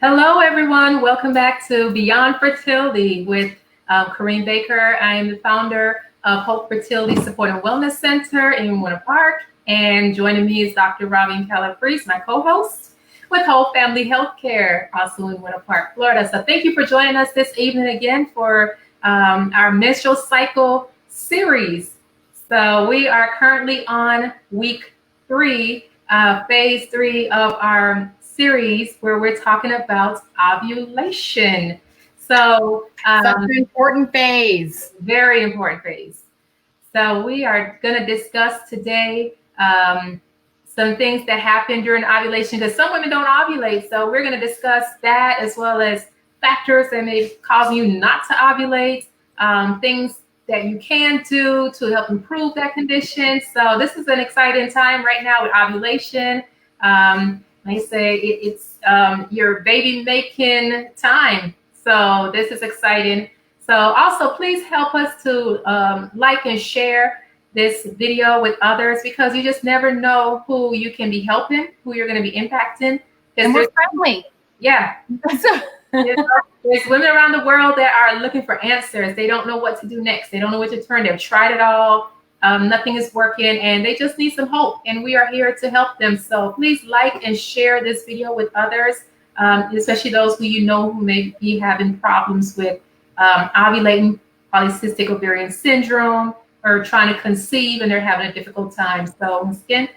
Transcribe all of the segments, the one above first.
Hello, everyone. Welcome back to Beyond Fertility with Corinne Baker. I am the founder of Hope Fertility Support and Wellness Center in Winter Park. And joining me is Dr. Robin Calabrese, my co-host with Hope Family Healthcare, also in Winter Park, Florida. So thank you for joining us this evening again for our menstrual cycle series. So we are currently on week 3, phase 3 of our series where we're talking about ovulation. So such an important phase. Very important phase. So we are going to discuss today some things that happen during ovulation, because some women don't ovulate. So we're going to discuss that, as well as factors that may cause you not to ovulate, things that you can do to help improve that condition. So this is an exciting time right now with ovulation. They say it's your baby making time. So this is exciting. So also please help us to like and share this video with others, because you just never know who you can be helping, who you're going to be impacting. And we're friendly. Yeah. There's women around the world that are looking for answers. They don't know what to do next. They don't know what to turn. They've tried it all. Nothing is working, and they just need some hope, and we are here to help them. So please like and share this video with others, especially those who may be having problems with ovulating, polycystic ovarian syndrome, or trying to conceive and they're having a difficult time. So again,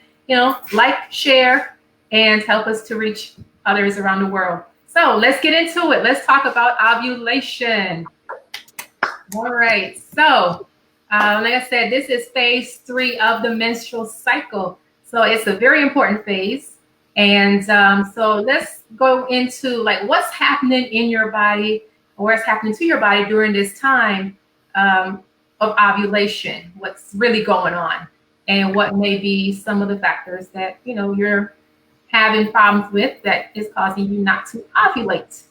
like, share, and help us to reach others around the world. So let's get into it. Let's talk about ovulation. All right. So like I said, this is phase 3 of the menstrual cycle. So it's a very important phase. And so let's go into like what's happening in your body, or what's happening to your body during this time of ovulation, what's really going on, and what may be some of the factors that, you're having problems with that is causing you not to ovulate.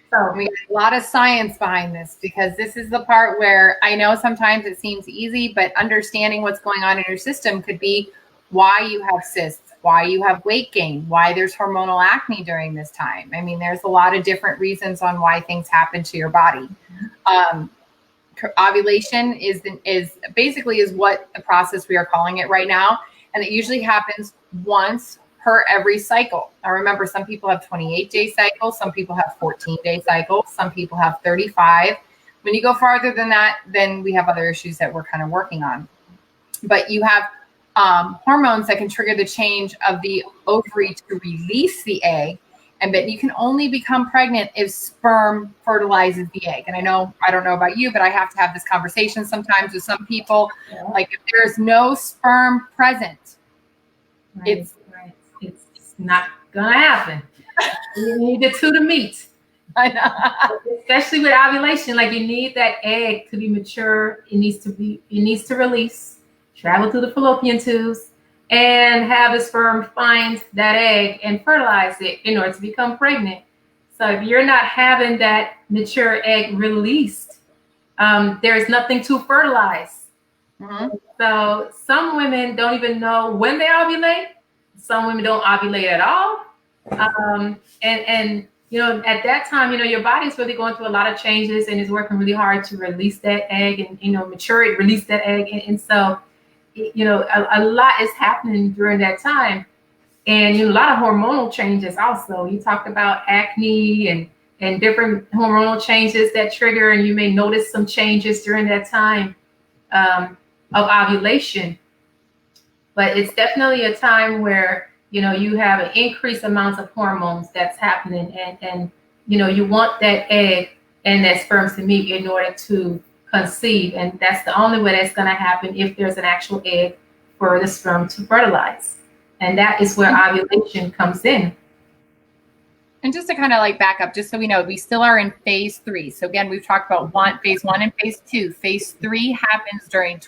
So we have a lot of science behind this, because this is the part where I know sometimes it seems easy, but understanding what's going on in your system could be why you have cysts, why you have weight gain, why there's hormonal acne during this time. I mean, there's a lot of different reasons on why things happen to your body. Ovulation is basically what the process we are calling it right now. And it usually happens once per every cycle. Now remember, some people have 28-day cycles, some people have 14-day cycles, some people have 35. When you go farther than that, then we have other issues that we're kind of working on. But you have hormones that can trigger the change of the ovary to release the egg, and that you can only become pregnant if sperm fertilizes the egg. And I don't know about you, but I have to have this conversation sometimes with some people. Yeah. Like, if there's no sperm present, it's not gonna happen. You need the two to meet. I know. Especially with ovulation, like, you need that egg to be mature. It needs to release, travel through the fallopian tubes, and have the sperm find that egg and fertilize it in order to become pregnant. So if you're not having that mature egg released, there's nothing to fertilize. Mm-hmm. So some women don't even know when they ovulate. Some women don't ovulate at all. And at that time, your body's really going through a lot of changes and is working really hard to release that egg and, mature it, release that egg. And so, a lot is happening during that time. And a lot of hormonal changes also. You talked about acne and different hormonal changes that trigger, and you may notice some changes during that time of ovulation. But it's definitely a time where, you have an increased amount of hormones that's happening. And you want that egg and that sperm to meet in order to conceive. And that's the only way that's going to happen, if there's an actual egg for the sperm to fertilize. And that is where ovulation comes in. And just to kind of back up, just so we know, we still are in phase 3. So again, we've talked about phase 1 and phase 2. Phase 3 happens during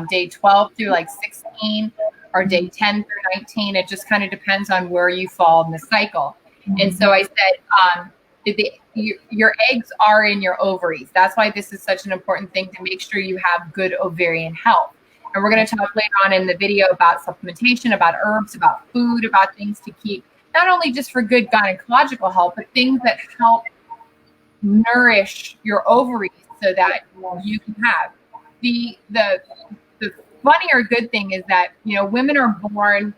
day 12 through 16, or day 10 through 19. It just kind of depends on where you fall in the cycle. Mm-hmm. And so I said, your eggs are in your ovaries. That's why this is such an important thing, to make sure you have good ovarian health. And we're going to talk later on in the video about supplementation, about herbs, about food, about things to keep not only just for good gynecological health, but things that help nourish your ovaries so that you can have the funny or good thing is that, you know, women are born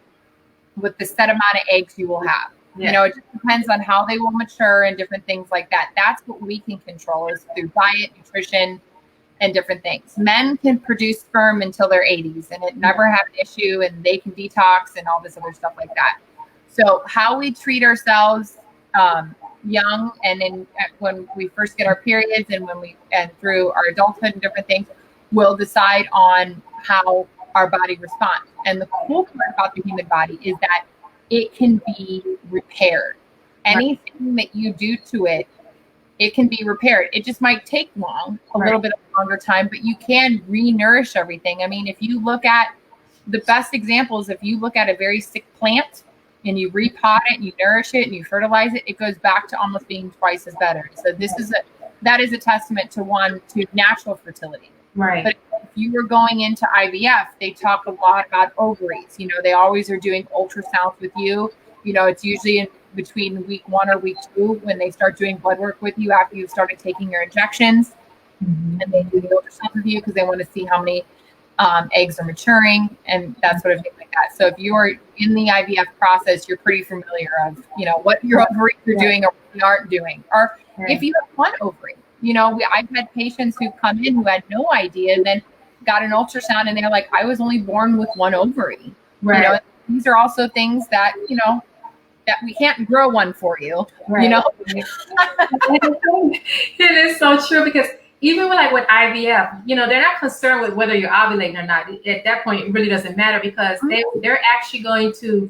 with the set amount of eggs you will have. Yeah. You know, it just depends on how they will mature and different things like that. That's what we can control is through diet, nutrition, and different things. Men can produce sperm until their 80s and it never have an issue, and they can detox and all this other stuff like that. So how we treat ourselves young and when we first get our periods and through our adulthood and different things will decide on how our body responds. And the cool part about the human body is that it can be repaired. Anything that you do to it, it can be repaired. It just might take a little bit of longer time, but you can re-nourish everything. I mean, if you look at the best examples, if you look at a very sick plant and you repot it and you nourish it and you fertilize it, it goes back to almost being twice as better. So that is a testament to natural fertility. Right. But if you were going into IVF, they talk a lot about ovaries. You know, they always are doing ultrasounds with you. You know, it's usually in between week 1 or week 2 when they start doing blood work with you after you've started taking your injections. Mm-hmm. And they do the ultrasound with you because they want to see how many eggs are maturing and that sort of thing like that. So if you are in the IVF process, you're pretty familiar of, you know, what your ovaries are doing or what they aren't doing. Or if you have one ovary. You know, I've had patients who come in who had no idea and then got an ultrasound and they're like, I was only born with one ovary. Right. You know, these are also things that, you know, that we can't grow one for you, you know. It is so true because even with IVF, you know, they're not concerned with whether you're ovulating or not. At that point, it really doesn't matter because they're actually going to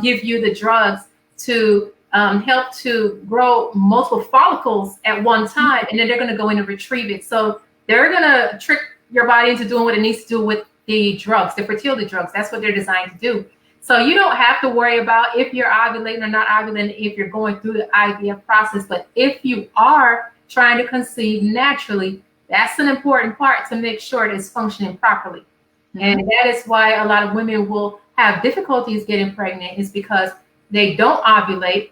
give you the drugs to help to grow multiple follicles at one time, and then they're going to go in and retrieve it. So they're going to trick your body into doing what it needs to do with the drugs, the fertility drugs. That's what they're designed to do. So you don't have to worry about if you're ovulating or not ovulating if you're going through the IVF process. But if you are trying to conceive naturally, that's an important part to make sure it is functioning properly. Mm-hmm. And that is why a lot of women will have difficulties getting pregnant is because they don't ovulate.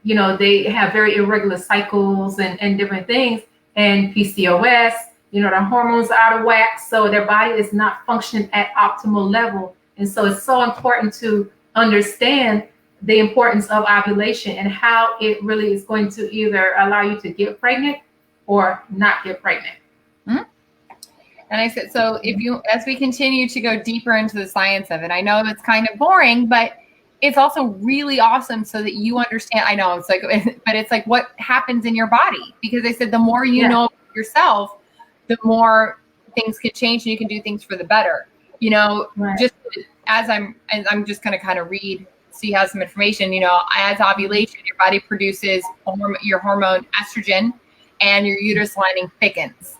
You know, they have very irregular cycles and different things, and PCOS, you know, their hormones are out of whack. So their body is not functioning at optimal level. And so it's so important to understand the importance of ovulation and how it really is going to either allow you to get pregnant or not get pregnant. Mm-hmm. And I said, so as we continue to go deeper into the science of it, I know it's kind of boring, but it's also really awesome so that you understand. I know it's like, but it's like what happens in your body, because I said, the more you know yourself, the more things can change and you can do things for the better. You know, just as I'm just going to kind of see how some information, you know, as ovulation, your body produces your hormone estrogen and your uterus lining thickens.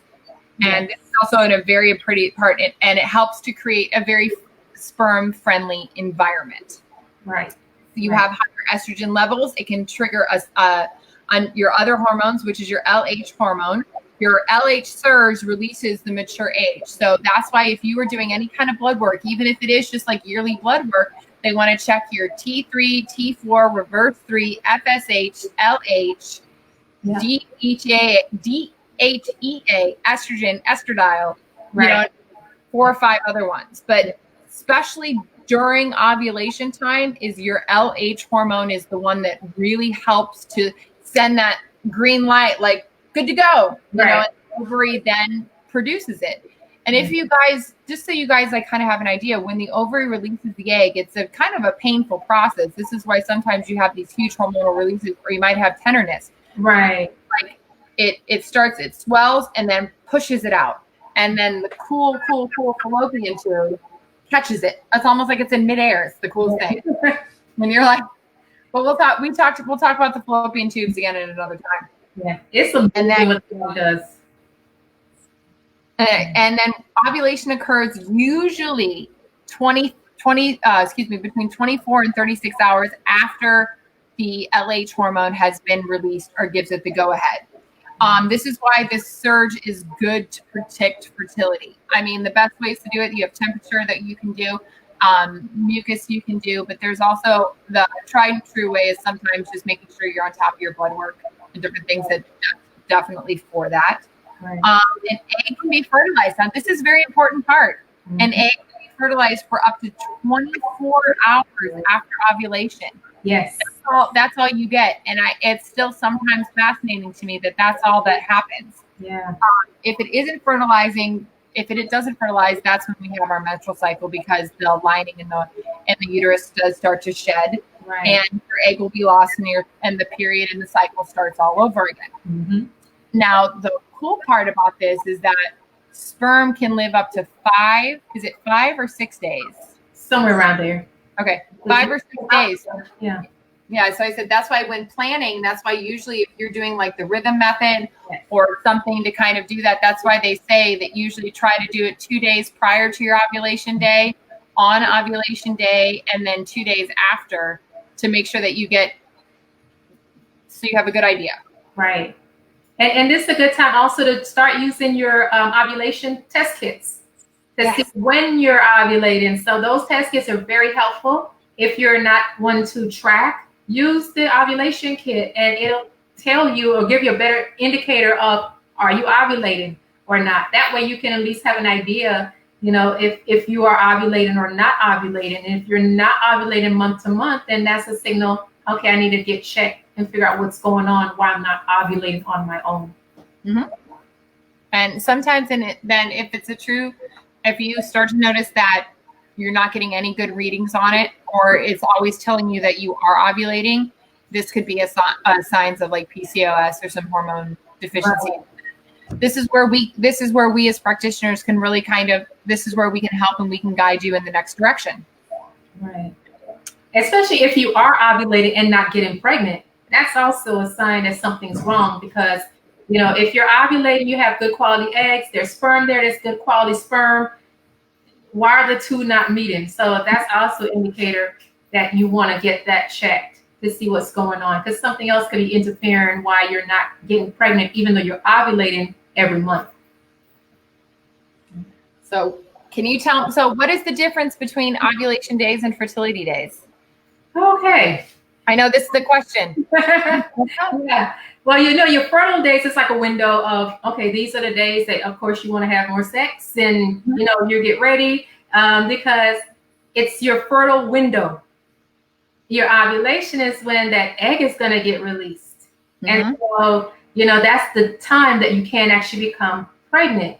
Yes. And it's also in a very pretty part, and it helps to create a very sperm friendly environment. Right. So you have higher estrogen levels. It can trigger on your other hormones, which is your LH hormone. Your LH surge releases the mature age. So that's why if you were doing any kind of blood work, even if it is just like yearly blood work, they want to check your T3, T4, reverse 3, FSH, LH, DHEA, estrogen, estradiol, you know, 4 or 5 other ones. But especially during ovulation time is your LH hormone is the one that really helps to send that green light, like good to go, you know, and the ovary then produces it. And if you guys, just so you guys like kind of have an idea, when the ovary releases the egg, it's a kind of a painful process. This is why sometimes you have these huge hormonal releases, or you might have tenderness. Right. Like it swells and then pushes it out. And then the cool fallopian tube catches it. It's almost like it's in midair. It's the coolest thing. And you're like, well, we'll talk about the fallopian tubes again at another time. Yeah, it's amazing what it does. And then ovulation occurs usually between 24 and 36 hours after the LH hormone has been released or gives it the go ahead. This is why this surge is good to protect fertility. I mean, the best ways to do it, you have temperature that you can do. mucus you can do, but there's also the tried and true way is sometimes just making sure you're on top of your blood work and different things that definitely for that. Right. An egg can be fertilized. Now, this is a very important part. Mm-hmm. An egg can be fertilized for up to 24 hours after ovulation. Yes. That's all you get. And it's still sometimes fascinating to me that that's all that happens. Yeah. If it doesn't fertilize, that's when we have our menstrual cycle, because the lining in the uterus does start to shed, Right. and your egg will be lost, and the period and the cycle starts all over again. Mm-hmm. Now, the cool part about this is that sperm can live up to 5 or 6 days? Somewhere around there. Okay, 5 or 6 days. Yeah. Yeah, so I said that's why when planning, that's why usually if you're doing like the rhythm method or something to kind of do that, that's why they say that usually try to do it 2 days prior to your ovulation day, on ovulation day, and then 2 days after, to make sure that you have a good idea. Right. And this is a good time also to start using your ovulation test kits to see when you're ovulating. So those test kits are very helpful. If you're not one to track, use the ovulation kit, and it'll tell you or give you a better indicator of, are you ovulating or not? That way you can at least have an idea, if you are ovulating or not ovulating. And if you're not ovulating month to month, then that's a signal, okay, I need to get checked and figure out what's going on, why I'm not ovulating on my own. Mm-hmm. And sometimes if you start to notice that you're not getting any good readings on it, or it's always telling you that you are ovulating, this could be a signs of like PCOS or some hormone deficiency. Right. This is where we as practitioners can really this is where we can help and we can guide you in the next direction. Right. Especially if you are ovulating and not getting pregnant, that's also a sign that something's wrong, because if you're ovulating, you have good quality eggs, there's sperm there's good quality sperm. Why are the two not meeting? So that's also an indicator that you want to get that checked to see what's going on, because something else could be interfering why you're not getting pregnant, even though you're ovulating every month. So what is the difference between ovulation days and fertility days? Okay. I know this is the question. Yeah. Well, your fertile days is like a window of, okay, these are the days that, of course, you want to have more sex, and, you get ready because it's your fertile window. Your ovulation is when that egg is going to get released. Mm-hmm. And so, that's the time that you can actually become pregnant.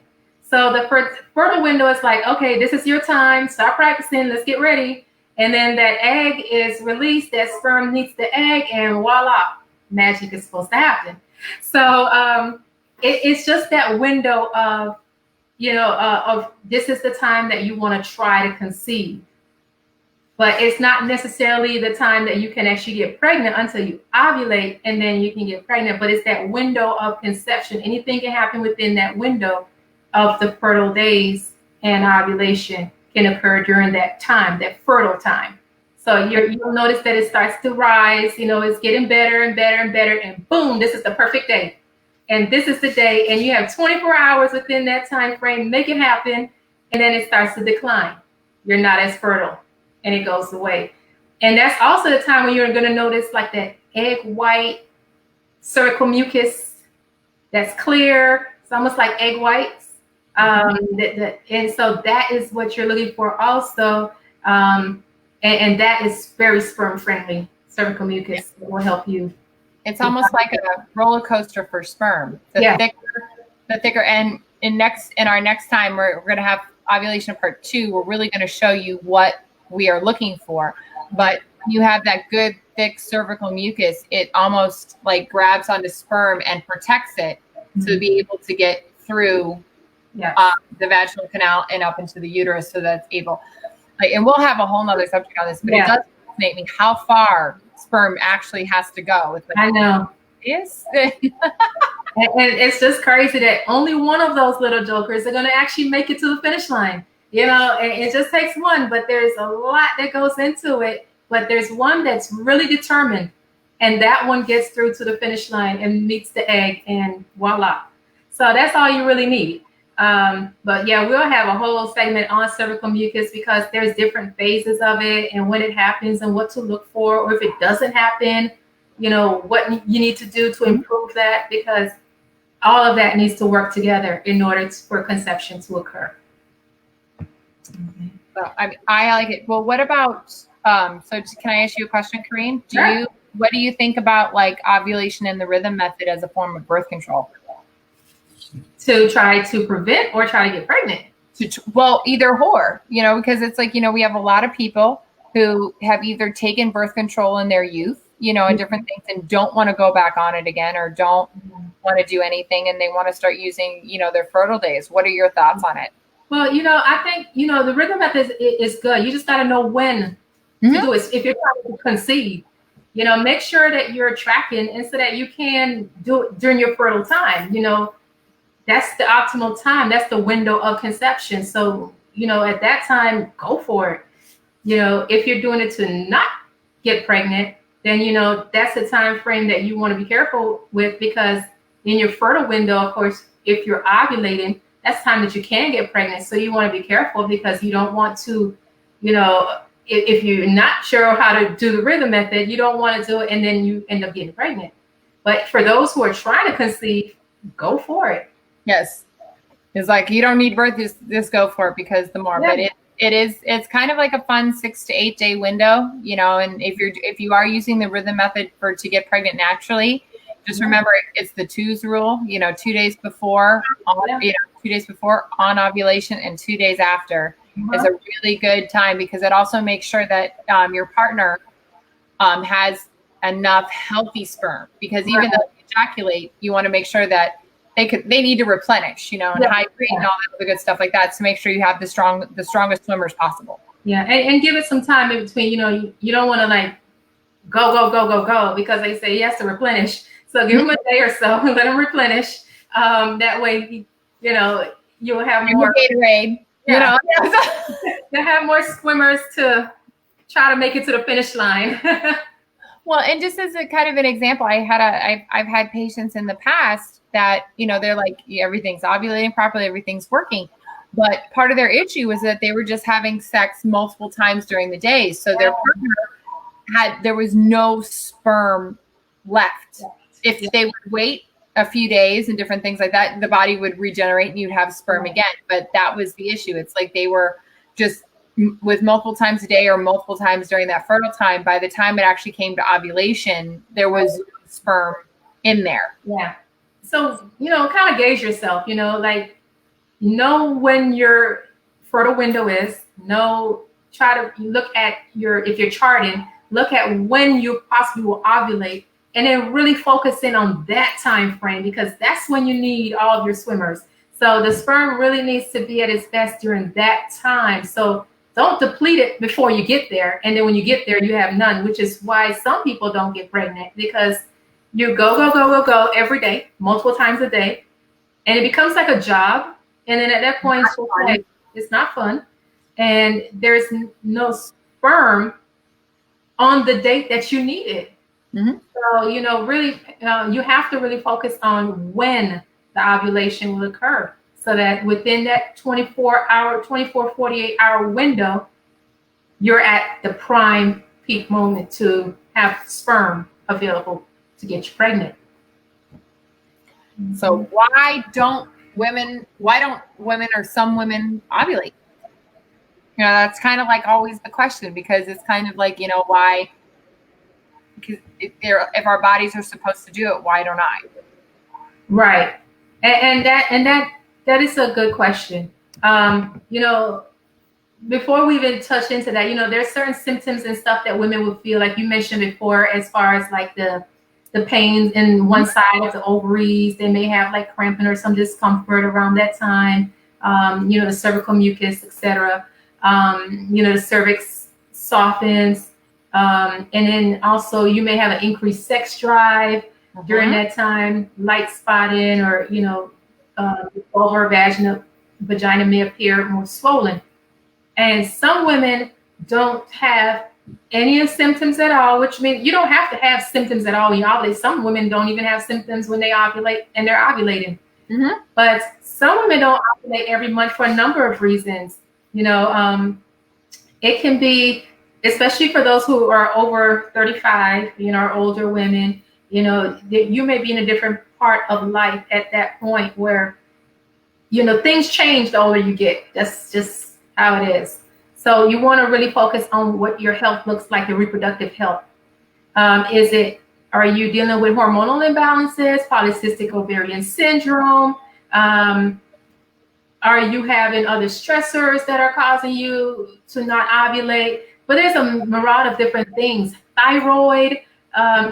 So the fertile window is like, okay, this is your time. Start practicing. Let's get ready. And then that egg is released, that sperm meets the egg, and voila, magic is supposed to happen. So it's just that window of, of this is the time that you want to try to conceive. But it's not necessarily the time that you can actually get pregnant until you ovulate, and then you can get pregnant. But it's that window of conception. Anything can happen within that window of the fertile days, and ovulation can occur during that time, that fertile time. So you'll notice that it starts to rise, it's getting better and better and better, and boom, this is the perfect day. And this is the day, and you have 24 hours within that time frame, make it happen, and then it starts to decline. You're not as fertile, and it goes away. And that's also the time when you're going to notice like that egg white cervical mucus that's clear. It's almost like egg whites. And so that is what you're looking for also. And that is very sperm friendly. Cervical mucus will help you. It's almost like a roller coaster for sperm. The thicker. And in our next time, we're going to have ovulation part 2. We're really going to show you what we are looking for. But you have that good thick cervical mucus, it almost like grabs onto sperm and protects it to be able to get through the vaginal canal and up into the uterus, so that's able. And we'll have a whole nother subject on this, but it does fascinate me how far sperm actually has to go. I know. Yes. And it's just crazy that only one of those little jokers are going to actually make it to the finish line. And it just takes one, but there's a lot that goes into it. But there's one that's really determined, and that one gets through to the finish line and meets the egg, and voila. So that's all you really need. But yeah, we'll have a whole segment on cervical mucus because there's different phases of it and when it happens and what to look for, or if it doesn't happen, what you need to do to improve that, because all of that needs to work together in order for conception to occur. So, I like it. Well, what about, so can I ask you a question, Karine? Sure. What do you think about like ovulation and the rhythm method as a form of birth control? To try to prevent or try to get pregnant? Well, either or, because it's like, we have a lot of people who have either taken birth control in their youth, and different things, and don't want to go back on it again, or don't want to do anything, and they want to start using, their fertile days. What are your thoughts on it? Well, I think, the rhythm method is good. You just got to know when to do it. If you're trying to conceive, make sure that you're tracking, and so that you can do it during your fertile time. That's the optimal time. That's the window of conception. So, at that time, go for it. If you're doing it to not get pregnant, then, that's the time frame that you want to be careful with, because in your fertile window, of course, if you're ovulating, that's time that you can get pregnant. So you want to be careful, because you don't want to, if you're not sure how to do the rhythm method, you don't want to do it and then you end up getting pregnant. But for those who are trying to conceive, go for it. Yes. It's like, you don't need birth, just go for it, because the more, but it's kind of like a fun 6 to 8 day window, and if you are using the rhythm method to get pregnant naturally, just remember it's the 2s rule, 2 days before, 2 days before on ovulation, and 2 days after is a really good time, because it also makes sure that your partner has enough healthy sperm, because even though you ejaculate, you want to make sure that they need to replenish, and hydrate and all that other good stuff like that, to make sure you have the strongest swimmers possible. Yeah, and give it some time in between. You don't want to like go, because they say he has to replenish. So give him a day or so and let him replenish. That way, you'll have more Gatorade. Yeah. You'll have more swimmers to try to make it to the finish line. Well, and just as a kind of an example, I've had patients in the past that, they're like, everything's ovulating properly, everything's working. But part of their issue was that they were just having sex multiple times during the day. So their partner there was no sperm left. If they would wait a few days and different things like that, the body would regenerate and you'd have sperm again. But that was the issue. It's like they were just with multiple times a day or multiple times during that fertile time. By the time it actually came to ovulation, there was sperm in there. Yeah. So, kind of gauge yourself, like know when your fertile window is, try to look at if you're charting, look at when you possibly will ovulate, and then really focus in on that time frame, because that's when you need all of your swimmers. So the sperm really needs to be at its best during that time. So don't deplete it before you get there. And then when you get there, you have none, which is why some people don't get pregnant, because you go every day, multiple times a day, and it becomes like a job. And then at that point, it's not fun. And there's no sperm on the date that you need it. Mm-hmm. So, really, you have to really focus on when the ovulation will occur, so that within that 24, 48 hour window, you're at the prime peak moment to have sperm available to get you pregnant. So why don't women or some women ovulate? That's kind of like always the question, because it's kind of like, why? Because if our bodies are supposed to do it, why don't I? Right. And that is a good question. Before we even touch into that, there's certain symptoms and stuff that women will feel, like you mentioned before, as far as like the pains in one side of the ovaries. They may have like cramping or some discomfort around that time. The cervical mucus, etc. The cervix softens. And then also you may have an increased sex drive during that time, light spotting, or, vulvar vagina may appear more swollen. And some women don't have any of the symptoms at all, which means you don't have to have symptoms at all when you ovulate. Some women don't even have symptoms when they ovulate and they're ovulating. Mm-hmm. But some women don't ovulate every month for a number of reasons. You know, it can be, especially for those who are over 35, you know, or older women, you know, you may be in a different part of life at that point where, you know, things change the older you get. That's just how it is. So you want to really focus on what your health looks like, your reproductive health. Are you dealing with hormonal imbalances, polycystic ovarian syndrome? Um, are you having other stressors that are causing you to not ovulate? But there's a myriad of different things: thyroid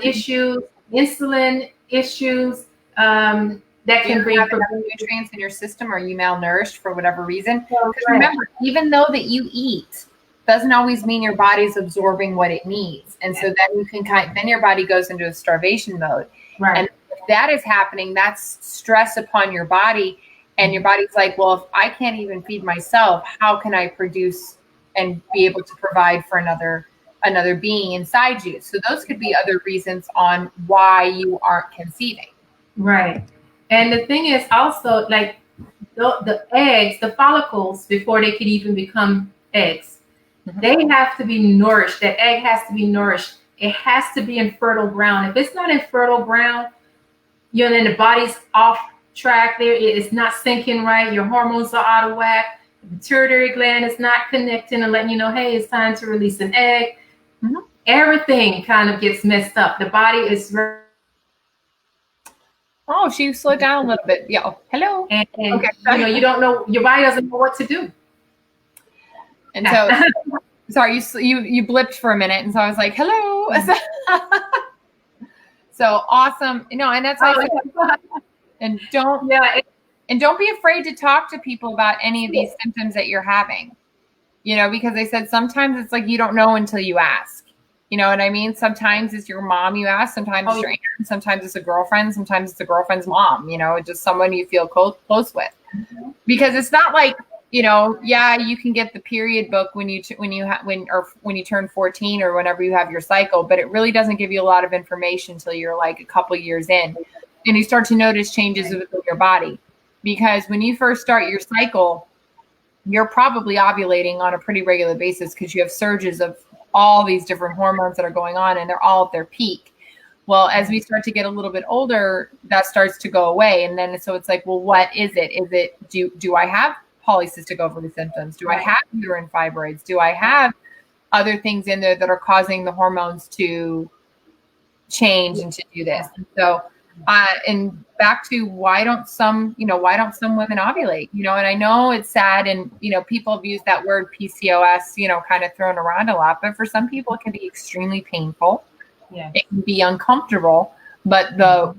issues, insulin issues that Do you can bring. have enough nutrients in your system? Are you malnourished for whatever reason? Because Correct. remember, even though that you eat, doesn't always mean your body's absorbing what it needs. And so then you can then your body goes into a starvation mode. Right. And if that is happening, that's stress upon your body. And your body's like, well, if I can't even feed myself, how can I produce and be able to provide for another being inside you? So those could be other reasons on why you aren't conceiving. Right. And the thing is also, like, the eggs, the follicles, before they can even become eggs, they have to be nourished. That egg has to be nourished. It has to be in fertile ground. If it's not in fertile ground, you know, then the body's off track there. It's not syncing right. Your hormones are out of whack. The pituitary gland is not connecting and letting you know, hey, it's time to release an egg. Everything kind of gets messed up. The body is. Oh, she slowed down a little bit. Yeah. Hello. And okay. You know, you don't know. Your body doesn't know what to do. And so, sorry, you blipped for a minute, and so I was like, hello. So awesome. You know, and that's why and don't be afraid to talk to people about any of these symptoms that you're having. You know, because they said sometimes it's like you don't know until you ask. You know what I mean? Sometimes it's your mom you ask, sometimes it's your aunt, sometimes it's a girlfriend, sometimes it's a girlfriend's mom, you know, just someone you feel close with. Because it's not like, you know, yeah, you can get the period book when you turn 14 or whenever you have your cycle, but it really doesn't give you a lot of information until you're like a couple years in and you start to notice changes within your body. Because when you first start your cycle, you're probably ovulating on a pretty regular basis because you have surges of all these different hormones that are going on and they're all at their peak. Well, as we start to get a little bit older, that starts to go away. And then, so it's like, well, what is it? Is it, do I have polycystic ovary symptoms? Do I have uterine fibroids? Do I have other things in there that are causing the hormones to change and to do this? And so, and back to why don't some women ovulate, you know, and I know it's sad and, you know, people have used that word PCOS, you know, kind of thrown around a lot, but for some people it can be extremely painful. Yeah. It can be uncomfortable, but the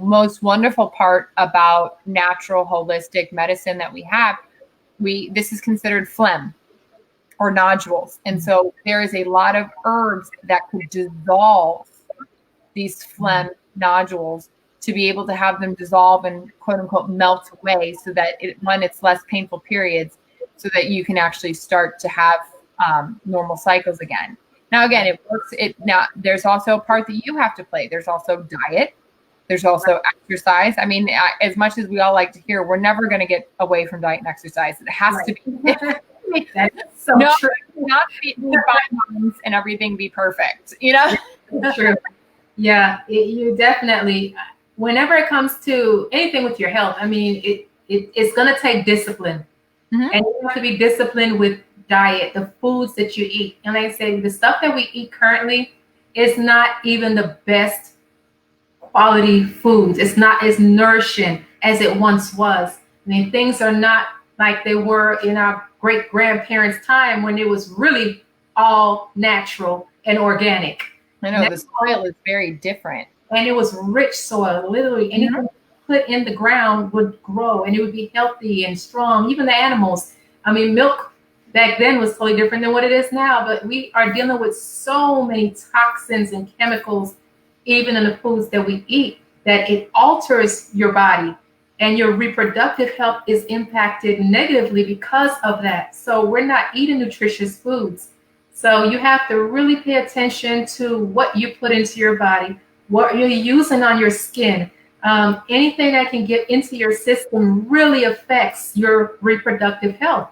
most wonderful part about natural holistic medicine that we have, this is considered phlegm or nodules. And so there is a lot of herbs that could dissolve these phlegm nodules to be able to have them dissolve and quote unquote melt away so that it's less painful periods so that you can actually start to have normal cycles again. Now, again, it works. Now there's also a part that you have to play. There's also diet. There's also exercise. I mean, as much as we all like to hear, we're never going to get away from diet and exercise. It has to be. That's so true. Not be moms and everything be perfect. You know. That's true. Yeah, you definitely. Whenever it comes to anything with your health, I mean, it's going to take discipline, and you have to be disciplined with diet, the foods that you eat. And like I say, the stuff that we eat currently is not even the best quality foods. It's not as nourishing as it once was. I mean, things are not like they were in our great grandparents' time when it was really all natural and organic. I know the soil is very different. And it was rich soil. Literally anything put in the ground would grow and it would be healthy and strong. Even the animals. I mean, milk back then was totally different than what it is now, but we are dealing with so many toxins and chemicals, even in the foods that we eat, that it alters your body and your reproductive health is impacted negatively because of that. So we're not eating nutritious foods. So you have to really pay attention to what you put into your body, what you're using on your skin. Anything that can get into your system really affects your reproductive health.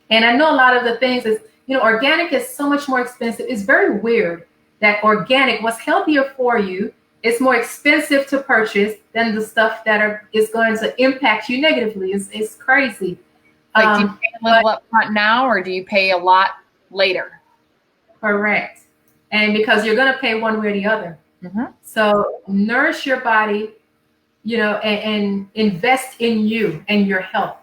And I know a lot of the things is, organic is so much more expensive. It's very weird that organic, what's healthier for you, is more expensive to purchase than the stuff that is going to impact you negatively. It's crazy. Like, do you pay a little up front now, or do you pay a lot later? Correct. And because you're going to pay one way or the other. Mm-hmm. So nourish your body, and invest in you and your health.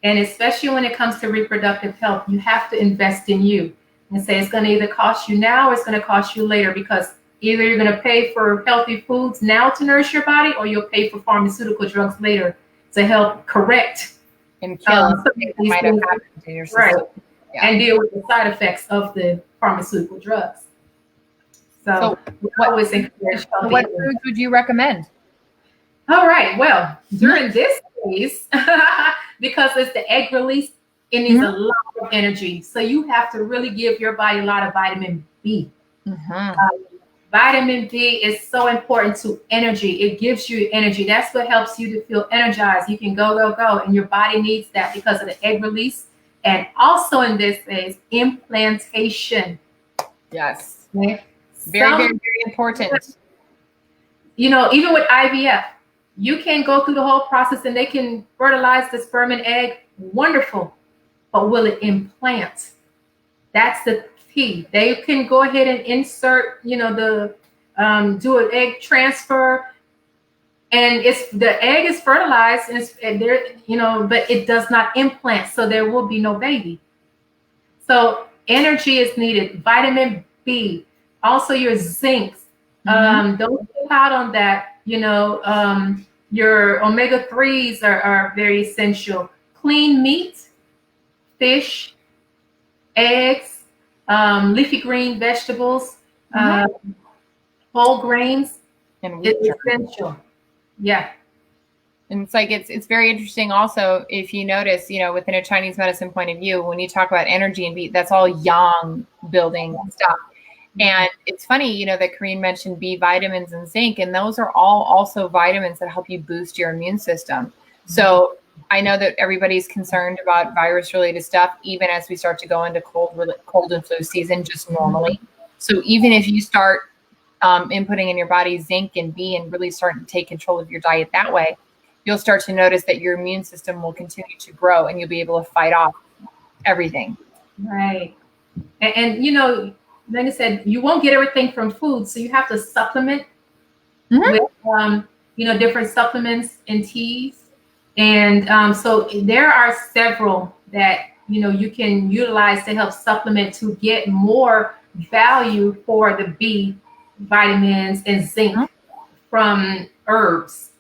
And especially when it comes to reproductive health, you have to invest in you and say it's going to either cost you now or it's going to cost you later, because either you're going to pay for healthy foods now to nourish your body, or you'll pay for pharmaceutical drugs later to help correct and kill things that might have happened to your system. Right. Yeah. And deal with the side effects of the pharmaceutical drugs. So what foods would you recommend? All right. Well, during this phase, because it's the egg release, it needs a lot of energy. So you have to really give your body a lot of vitamin B. Vitamin B is so important to energy. It gives you energy. That's what helps you to feel energized. You can go. And your body needs that because of the egg release. And also in this phase, implantation. Yes. Okay? Very, very, very important. Even with IVF, you can go through the whole process and they can fertilize the sperm and egg. Wonderful. But will it implant? That's the key. They can go ahead and insert, do an egg transfer, and the egg is fertilized, but it does not implant, so there will be no baby. So energy is needed. Vitamin B, also your zinc. Don't skip out on that. Your omega-3s are very essential. Clean meat, fish, eggs, leafy green vegetables, whole grains. And it's essential. Yeah. And it's like, it's very interesting also, if you notice, within a Chinese medicine point of view, when you talk about energy and B, that's all yang building stuff. And it's funny, that Corinne mentioned B vitamins and zinc, and those are all also vitamins that help you boost your immune system. So I know that everybody's concerned about virus-related stuff, even as we start to go into cold and flu season, just normally. So even if you start inputting in your body zinc and B and really starting to take control of your diet that way, you'll start to notice that your immune system will continue to grow and you'll be able to fight off everything. Right. And like I said, you won't get everything from food, so you have to supplement with, different supplements and teas. And so there are several that, you can utilize to help supplement to get more value for the B vitamins and zinc from herbs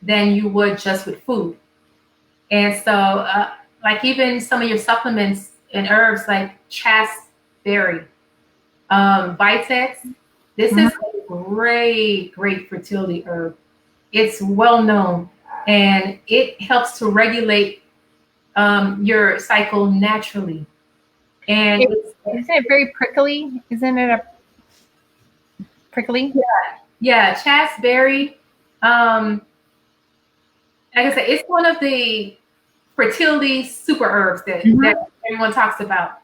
than you would just with food. And so like even some of your supplements and herbs like chasteberry, Vitex, this is a great fertility herb. It's well known and it helps to regulate your cycle naturally. And isn't it very prickly? Isn't it a prickly? Yeah, chasteberry. Like I said, it's one of the fertility super herbs that everyone talks about.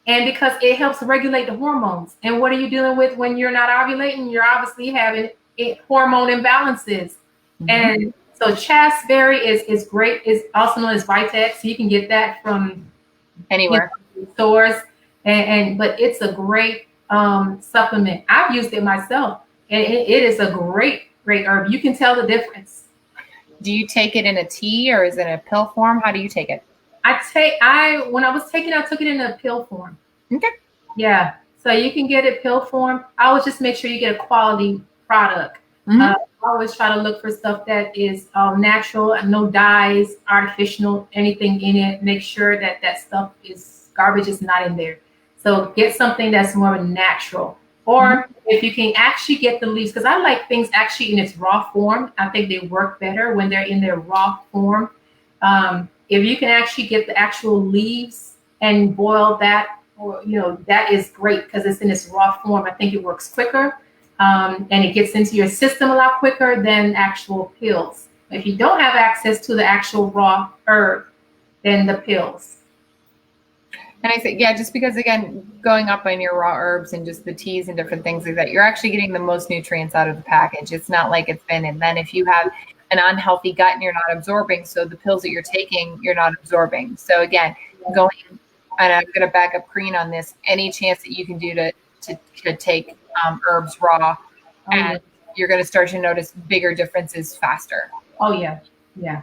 And because it helps regulate the hormones. And what are you dealing with when you're not ovulating? You're obviously having hormone imbalances. And so chasteberry is great. It's also known as Vitex. You can get that from anywhere, stores. But it's a great supplement. I've used it myself, and it is a great herb. You can tell the difference. Do you take it in a tea or is it in a pill form? How do you take it? When I was taking it, I took it in a pill form. Okay. Yeah. So you can get it pill form. I always just make sure you get a quality product. I always try to look for stuff that is natural and no dyes, artificial, anything in it. Make sure that stuff is garbage is not in there. So get something that's more natural. Or if you can actually get the leaves, because I like things actually in its raw form. I think they work better when they're in their raw form. If you can actually get the actual leaves and boil that, or that is great because it's in its raw form. I think it works quicker. and it gets into your system a lot quicker than actual pills. If you don't have access to the actual raw herb, then the pills. And I say, yeah, just because, again, going up on your raw herbs and just the teas and different things like that, you're actually getting the most nutrients out of the package. It's not like it's been, and then if you have an unhealthy gut and you're not absorbing, so the pills that you're taking, you're not absorbing. So again, going, and I'm going to back up Green on this, any chance that you can do to take herbs raw, and you're going to start to notice bigger differences faster. Oh, yeah. Yeah.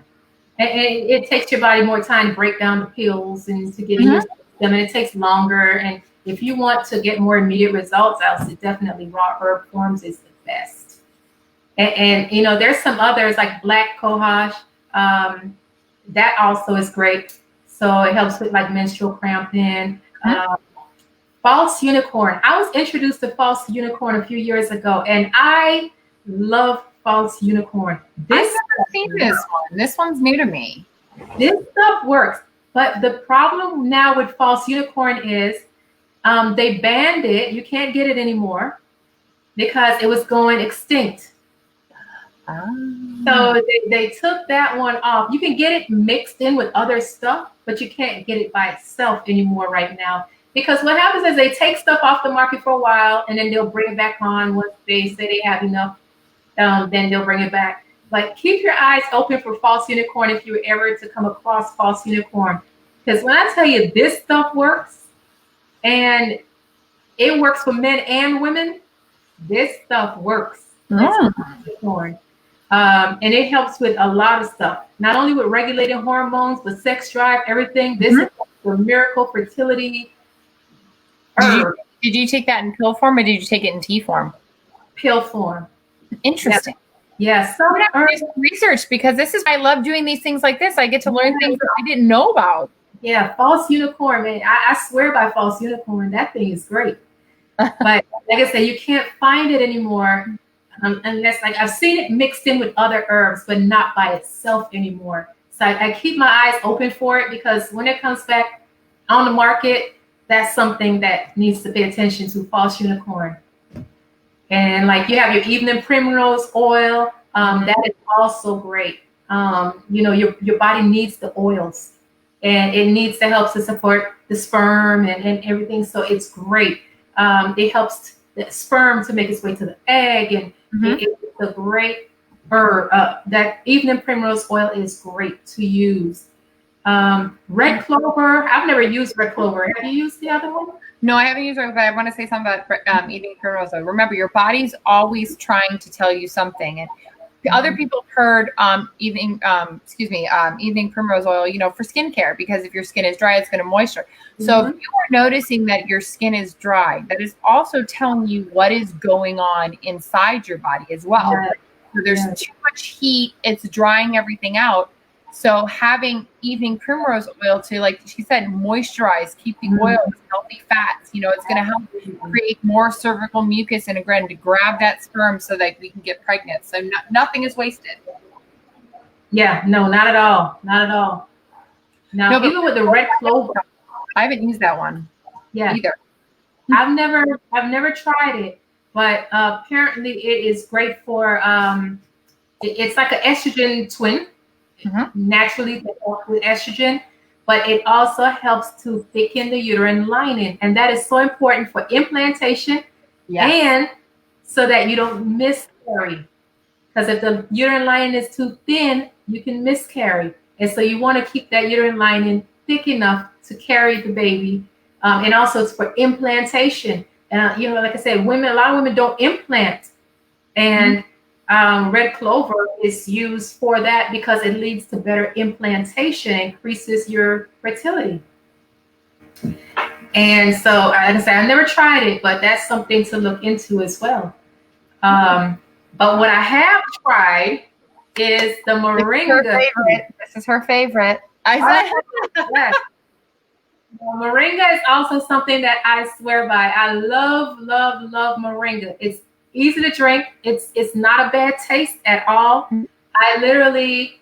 And it takes your body more time to break down the pills and to get in your system, and it takes longer. And if you want to get more immediate results, I'll say definitely raw herb forms is the best. And you know, there's some others like black cohosh. That also is great. So it helps with like menstrual cramping. False unicorn. I was introduced to false unicorn a few years ago, and I love false unicorn. I've never seen this one. This one's new to me. This stuff works, but the problem now with false unicorn is they banned it. You can't get it anymore because it was going extinct. So they took that one off. You can get it mixed in with other stuff, but you can't get it by itself anymore right now. Because what happens is they take stuff off the market for a while, and then they'll bring it back on once they say they have enough. Then they'll bring it back. But keep your eyes open for false unicorn if you were ever to come across false unicorn. Because when I tell you this stuff works, and it works for men and women, this stuff works. Unicorn. And it helps with a lot of stuff. Not only with regulating hormones, but sex drive, everything. This is for miracle fertility. Did you take that in pill form, or did you take it in tea form? Pill form. Interesting. Yes. I'm gonna have to do some research, because this is why I love doing these things like this. I get to learn things that I didn't know about. Yeah, false unicorn, man. I swear by false unicorn. That thing is great. But like I said, you can't find it anymore unless, like, I've seen it mixed in with other herbs, but not by itself anymore. So I keep my eyes open for it, because when it comes back on the market, that's something that needs to pay attention to, false unicorn. And like you have your evening primrose oil, that is also great. You know, your body needs the oils, and it needs to help to support the sperm and everything. So it's great. It helps the sperm to make its way to the egg, and it's a great herb. That evening primrose oil is great to use. Red clover. I've never used red clover. Have you used the other one? No, I haven't used it, but I want to say something about eating primrose oil. Remember, your body's always trying to tell you something. And the other people have heard evening primrose oil, you know, for skincare, because if your skin is dry, it's going to moisture. So if you are noticing that your skin is dry, that is also telling you what is going on inside your body as well. So there's too much heat. It's drying everything out. So having evening primrose oil to, like she said, moisturize, keep the oil with healthy fats, you know, it's going to help create more cervical mucus, and again, to grab that sperm so that we can get pregnant. So nothing is wasted. Yeah, no, not at all. Not at all. Now, even with the red clover, I haven't used that one. Either. I've never tried it, but apparently it is great for it's like an estrogen twin. Naturally with estrogen, but it also helps to thicken the uterine lining, and that is so important for implantation and so that you don't miscarry. Because if the uterine lining is too thin, you can miscarry, and so you want to keep that uterine lining thick enough to carry the baby, and also it's for implantation. And you know, like I said, a lot of women don't implant, and red clover is used for that because it leads to better implantation, increases your fertility. And so, like I said, I never tried it, but that's something to look into as well. But what I have tried is the moringa. This is her favorite. Yes. Moringa is also something that I swear by. I love, love, love moringa. It's easy to drink. It's not a bad taste at all. I literally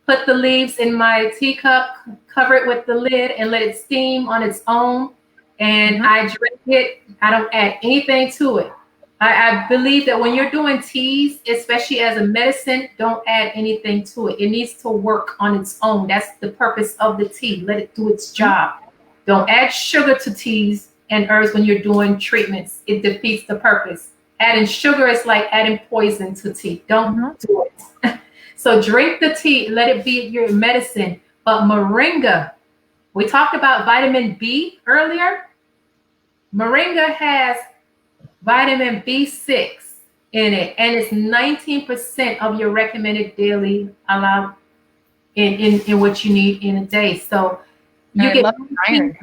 put the leaves in my teacup, cover it with the lid, and let it steam on its own. And I drink it. I don't add anything to it. I believe that when you're doing teas, especially as a medicine, don't add anything to it. It needs to work on its own. That's the purpose of the tea. Let it do its job. Don't add sugar to teas and herbs when you're doing treatments. It defeats the purpose. Adding sugar is like adding poison to tea. Don't do it. So drink the tea. Let it be your medicine. But moringa, we talked about vitamin B earlier. Moringa has vitamin B6 in it, and it's 19% of your recommended daily allowed in what you need in a day. So you get iron.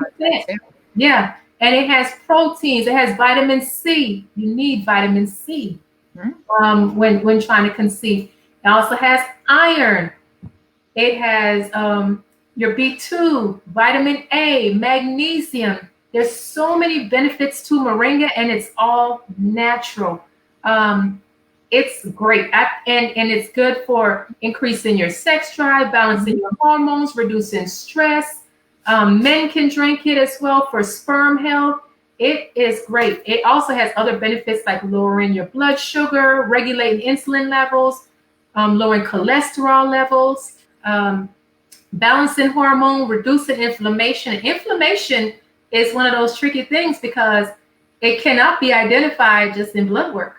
Yeah, and it has proteins. It has vitamin C. You need vitamin C when trying to conceive. It also has iron. It has your B2, vitamin A, magnesium. There's so many benefits to moringa, and it's all natural. It's great, and it's good for increasing your sex drive, balancing your hormones, reducing stress. Men can drink it as well for sperm health. It is great. It also has other benefits like lowering your blood sugar, regulating insulin levels, lowering cholesterol levels, balancing hormone, reducing inflammation. Inflammation is one of those tricky things because it cannot be identified just in blood work.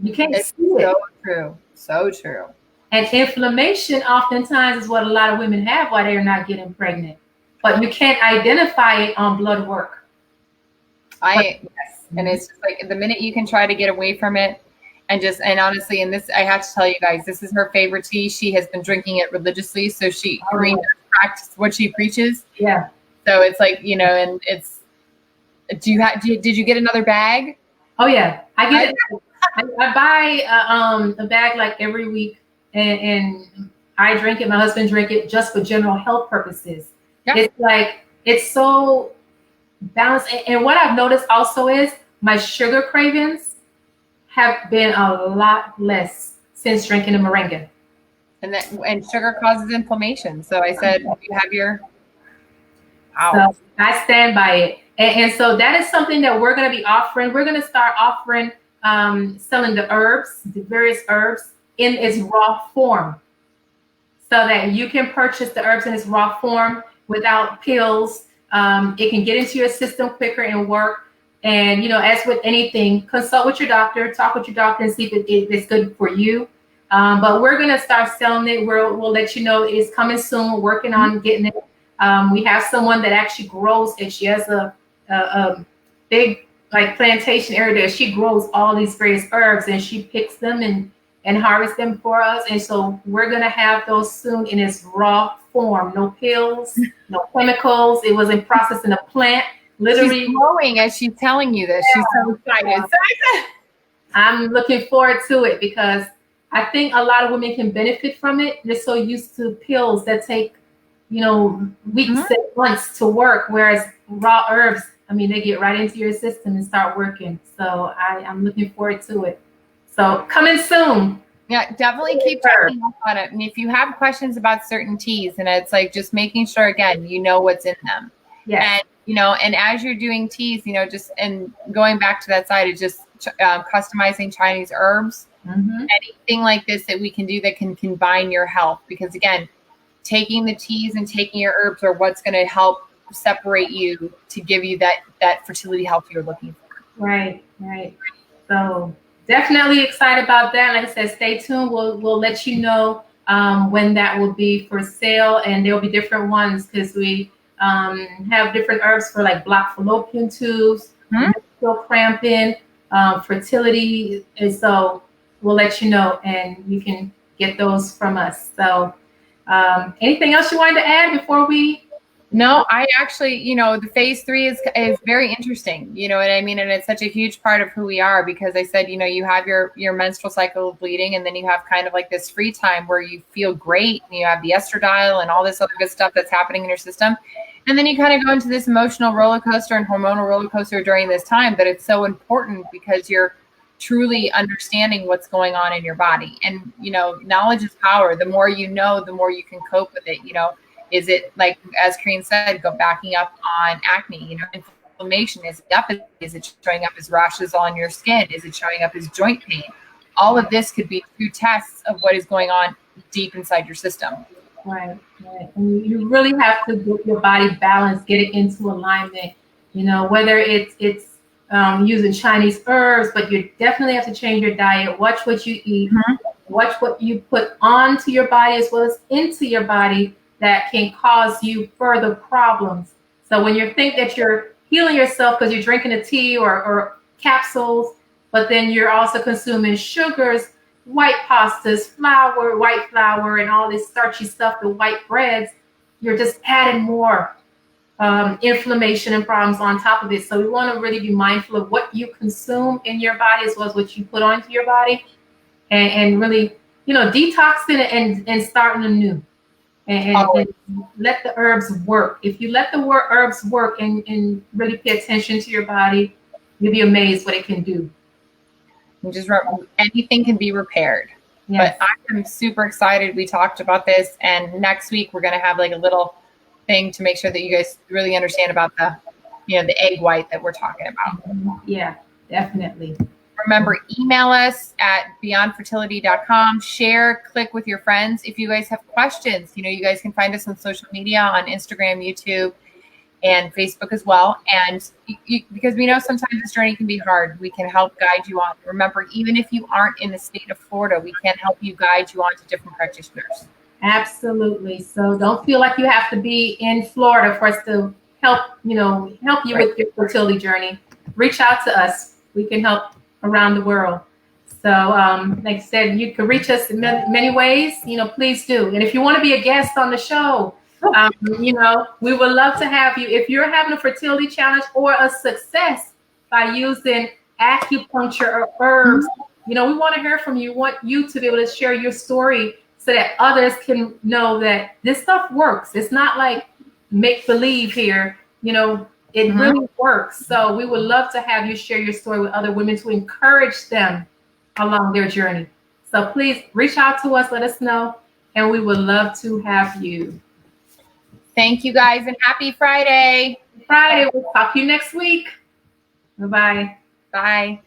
You can't see it. So true. So true. And inflammation oftentimes is what a lot of women have while they're not getting pregnant. But you can't identify it on blood work. Yes. And it's just like the minute you can try to get away from it and honestly, and this, I have to tell you guys, this is her favorite tea. She has been drinking it religiously. So she practices what she preaches. Yeah. So it's like, and it's, did you get another bag? Oh yeah. I get it. I buy a bag like every week and I drink it. My husband drink it just for general health purposes. Yeah. It's like, it's so balanced. And what I've noticed also is my sugar cravings have been a lot less since drinking the moringa. And sugar causes inflammation. So I said, you have your, So I stand by it. And so that is something that we're going to be offering. We're going to start offering, selling the herbs, the various herbs in its raw form so that you can purchase the herbs in its raw form without pills. It can get into your system quicker and work. And, as with anything, consult with your doctor, talk with your doctor and see if it's good for you. But we're going to start selling it. We'll let you know it's coming soon. We're working on getting it. We have someone that actually grows it. She has a big plantation area there. She grows all these various herbs and she picks them and harvests them for us. And so we're going to have those soon in its raw form. No pills, no chemicals. It wasn't processed in a plant. Literally she's glowing as she's telling you this. She's so excited. I'm looking forward to it because I think a lot of women can benefit from it. They're so used to pills that take, weeks and months to work, whereas raw herbs, they get right into your system and start working. So I'm looking forward to it. So coming soon. Yeah, definitely keep checking up on it. And if you have questions about certain teas, and it's like just making sure, again, you know what's in them. Yeah. And, and as you're doing teas, just, and going back to that side, it's just customizing Chinese herbs, anything like this that we can do that can combine your health. Because again, taking the teas and taking your herbs are what's going to help separate you to give you that fertility health you're looking for. Right. So definitely excited about that. Like I said, stay tuned. We'll let you know when that will be for sale, and there'll be different ones because we have different herbs for like blocked fallopian tubes, cramping, fertility, and so we'll let you know, and you can get those from us. So anything else you wanted to add before we? No, I actually, the phase 3 is very interesting, you know what I mean? And it's such a huge part of who we are because I said, you have your menstrual cycle of bleeding, and then you have kind of like this free time where you feel great and you have the estradiol and all this other good stuff that's happening in your system. And then you kind of go into this emotional roller coaster and hormonal roller coaster during this time, but it's so important because you're truly understanding what's going on in your body. And, knowledge is power. The more you know, the more you can cope with it, Is it like, as Kareen said, backing up on acne, inflammation? Is it showing up as rashes on your skin? Is it showing up as joint pain? All of this could be true tests of what is going on deep inside your system. Right, right. And you really have to get your body balanced, get it into alignment. Whether it's using Chinese herbs, but you definitely have to change your diet. Watch what you eat. Watch what you put onto your body as well as into your body that can cause you further problems. So when you think that you're healing yourself because you're drinking a tea or capsules, but then you're also consuming sugars, white pastas, white flour, and all this starchy stuff, the white breads, you're just adding more inflammation and problems on top of it. So we want to really be mindful of what you consume in your body as well as what you put onto your body, and really, detoxing and starting anew. And let the herbs work. If you let the herbs work and really pay attention to your body, you'll be amazed what it can do. And just remember, anything can be repaired. Yes. But I'm super excited. We talked about this, and next week we're going to have like a little thing to make sure that you guys really understand about the egg white that we're talking about. Yeah, definitely. Remember, email us at beyondfertility.com. Share, click with your friends. If you guys have questions, you guys can find us on social media, on Instagram, YouTube, and Facebook as well. And because we know sometimes this journey can be hard, we can help guide you on. Remember, even if you aren't in the state of Florida, we can help you guide you on to different practitioners. Absolutely. So don't feel like you have to be in Florida for us to help you with your fertility journey. Reach out to us. We can help around the world. So like I said, you can reach us in many ways. Please do. And if you want to be a guest on the show, we would love to have you. If you're having a fertility challenge or a success by using acupuncture or herbs, we want to hear from you. We want you to be able to share your story so that others can know that this stuff works. It's not like make believe here. It really works. So we would love to have you share your story with other women to encourage them along their journey. So please reach out to us, let us know, and we would love to have you. Thank you guys, and happy Friday. Friday. We'll talk to you next week. Bye-bye. Bye.